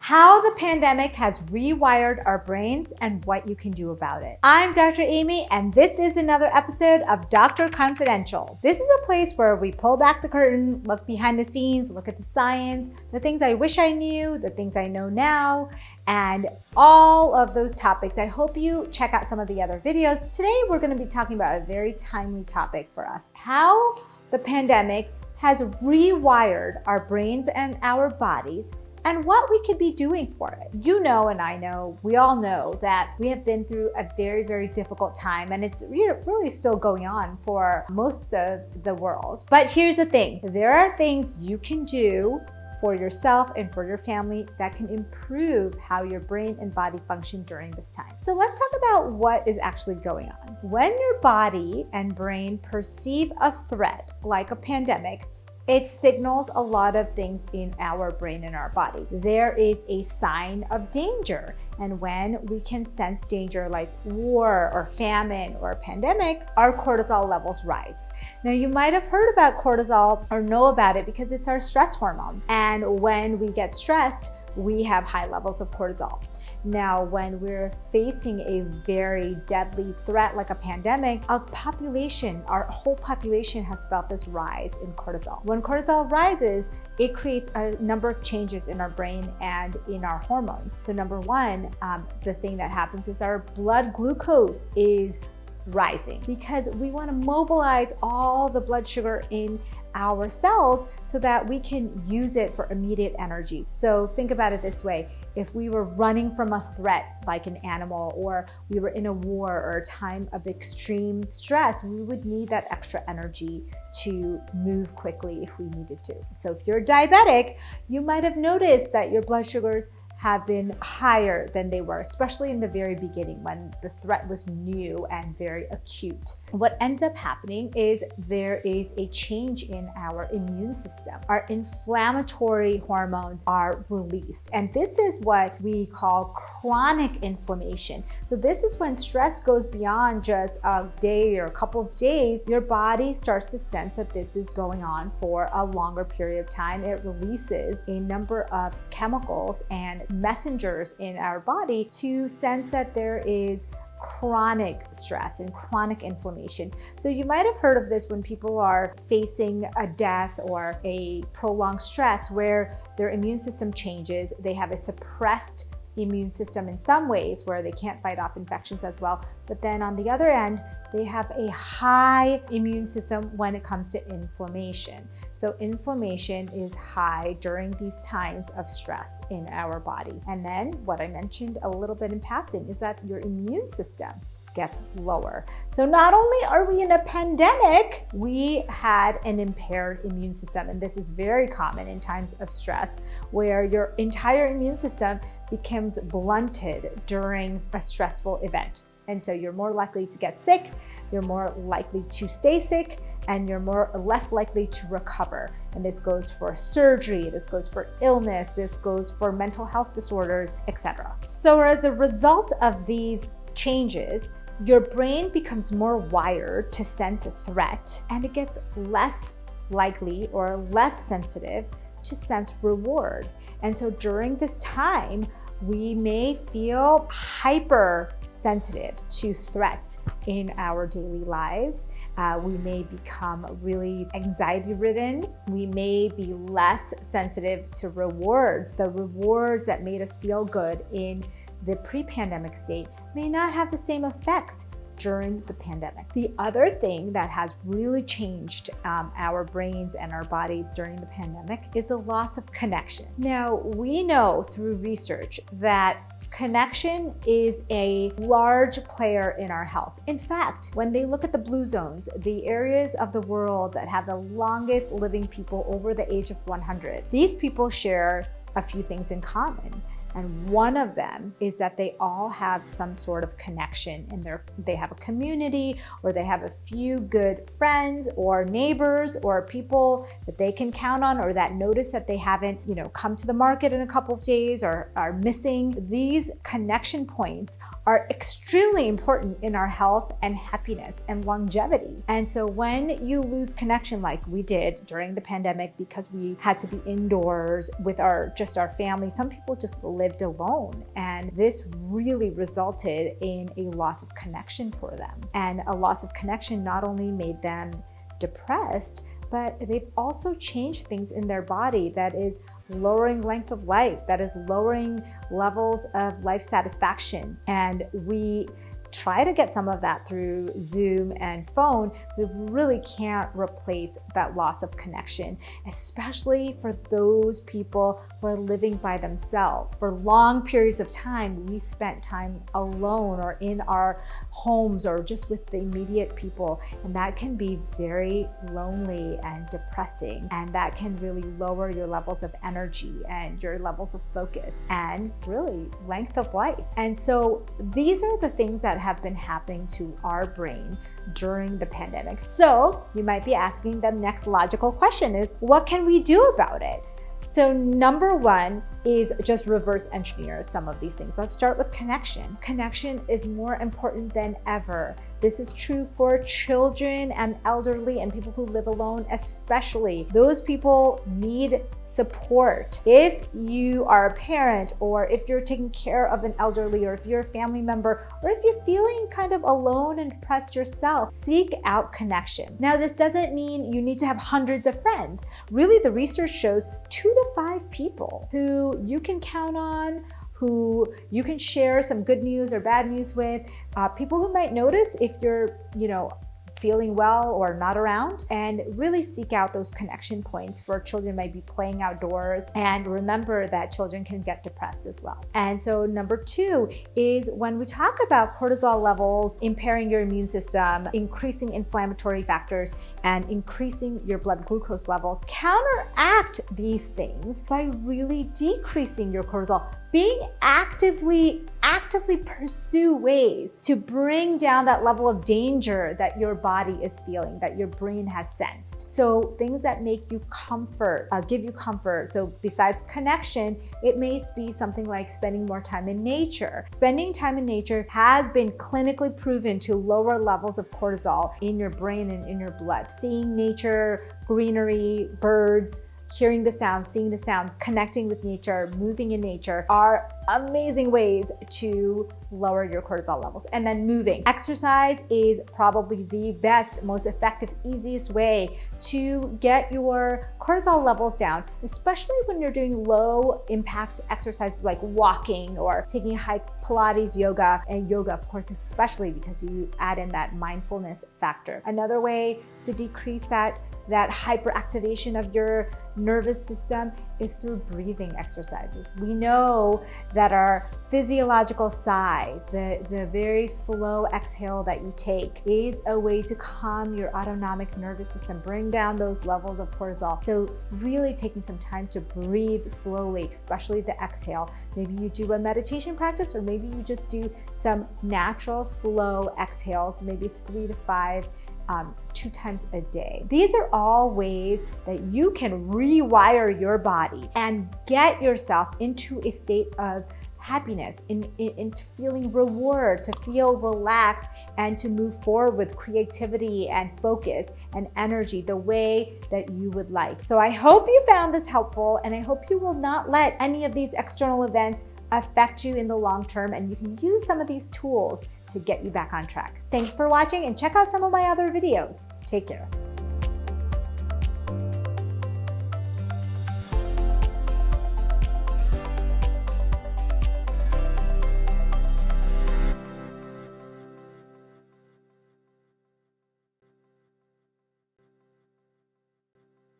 how the pandemic has rewired our brains and what you can do about it. I'm Dr. Amy, and this is another episode of Dr. Confidential. This is a place where we pull back the curtain, look behind the scenes, look at the science, the things I wish I knew, the things I know now, and all of those topics. I hope you check out some of the other videos. Today, we're going to be talking about a very timely topic for us: how the pandemic has rewired our brains and our bodies, and what we could be doing for it. You know, and I know, we all know that we have been through a very, very difficult time, and it's really still going on for most of the world. But here's the thing, there are things you can do for yourself and for your family that can improve how your brain and body function during this time. So let's talk about what is actually going on. When your body and brain perceive a threat, like a pandemic, it signals a lot of things in our brain and our body. There is a sign of danger. And when we can sense danger like war or famine or pandemic, our cortisol levels rise. Now, you might have heard about cortisol or know about it because it's our stress hormone. And when we get stressed, we have high levels of cortisol. Now, when we're facing a very deadly threat like a pandemic, our whole population has felt this rise in cortisol. When cortisol rises, it creates a number of changes in our brain and in our hormones. So number one, the thing that happens is our blood glucose is rising because we want to mobilize all the blood sugar in our cells so that we can use it for immediate energy. So think about it this way. If we were running from a threat like an animal, or we were in a war or a time of extreme stress, we would need that extra energy to move quickly if we needed to. So if you're diabetic, you might have noticed that your blood sugars have been higher than they were, especially in the very beginning when the threat was new and very acute. What ends up happening is there is a change in our immune system. Our inflammatory hormones are released, and this is what we call chronic inflammation. So this is when stress goes beyond just a day or a couple of days. Your body starts to sense that this is going on for a longer period of time. It releases a number of chemicals and messengers in our body to sense that there is chronic stress and chronic inflammation. So you might have heard of this when people are facing a death or a prolonged stress where their immune system changes. They have a suppressed immune system in some ways where they can't fight off infections as well. But then on the other end, they have a high immune system when it comes to inflammation. So inflammation is high during these times of stress in our body. And then what I mentioned a little bit in passing is that your immune system gets lower. So not only are we in a pandemic, we had an impaired immune system. And this is very common in times of stress where your entire immune system becomes blunted during a stressful event. And so you're more likely to get sick, you're more likely to stay sick, and you're less likely to recover. And this goes for surgery, this goes for illness, this goes for mental health disorders, etc. So as a result of these changes, your brain becomes more wired to sense a threat, and it gets less likely or less sensitive to sense reward. And so during this time, we may feel hypersensitive to threats in our daily lives. We may become really anxiety-ridden. We may be less sensitive to rewards. The rewards that made us feel good in the pre-pandemic state may not have the same effects during the pandemic. The other thing that has really changed our brains and our bodies during the pandemic is the loss of connection. Now, we know through research that connection is a large player in our health. In fact, when they look at the blue zones, the areas of the world that have the longest living people over the age of 100, these people share a few things in common. And one of them is that they all have some sort of connection in they have a community, or they have a few good friends or neighbors or people that they can count on, or that notice that they haven't, come to the market in a couple of days or are missing. These connection points are extremely important in our health and happiness and longevity. And so when you lose connection like we did during the pandemic, because we had to be indoors with our family, some people just lived alone. And this really resulted in a loss of connection for them. And a loss of connection not only made them depressed, but they've also changed things in their body that is lowering length of life, that is lowering levels of life satisfaction. And we try to get some of that through Zoom and phone. We really can't replace that loss of connection, especially for those people who are living by themselves. For long periods of time, we spent time alone or in our homes or just with the immediate people. And that can be very lonely and depressing. And that can really lower your levels of energy and your levels of focus and really length of life. And so these are the things that have been happening to our brain during the pandemic. So you might be asking, the next logical question is, what can we do about it? So number one is just reverse engineer some of these things. Let's start with connection. Connection is more important than ever. This is true for children and elderly and people who live alone, especially. Those people need support. If you are a parent, or if you're taking care of an elderly, or if you're a family member, or if you're feeling kind of alone and depressed yourself, seek out connection. Now, this doesn't mean you need to have hundreds of friends. Really, the research shows 2 to 5 people who you can count on, who you can share some good news or bad news with, people who might notice if you're, feeling well or not around, and really seek out those connection points. For children, might be playing outdoors, and remember that children can get depressed as well. And so number 2 is, when we talk about cortisol levels impairing your immune system, increasing inflammatory factors, and increasing your blood glucose levels, counteract these things by really decreasing your cortisol. Being actively pursue ways to bring down that level of danger that your body is feeling, that your brain has sensed. So things that make you comfort, give you comfort. So besides connection, it may be something like spending more time in nature. Spending time in nature has been clinically proven to lower levels of cortisol in your brain and in your blood. Seeing nature, greenery, birds, hearing the sounds, seeing the sounds, connecting with nature, moving in nature are amazing ways to lower your cortisol levels. And then moving. Exercise is probably the best, most effective, easiest way to get your cortisol levels down, especially when you're doing low impact exercises like walking or taking a hike, Pilates, yoga, and yoga, of course, especially because you add in that mindfulness factor. Another way to decrease that hyperactivation of your nervous system is through breathing exercises. We know that our physiological sigh, the very slow exhale that you take, is a way to calm your autonomic nervous system, bring down those levels of cortisol. So really taking some time to breathe slowly, especially the exhale. Maybe you do a meditation practice, or maybe you just do some natural slow exhales, maybe 3 to 5 2 times a day. These are all ways that you can rewire your body and get yourself into a state of happiness, into feeling reward, to feel relaxed, and to move forward with creativity and focus and energy the way that you would like. So I hope you found this helpful, and I hope you will not let any of these external events affect you in the long term, and you can use some of these tools to get you back on track. Thanks for watching, and check out some of my other videos. Take care.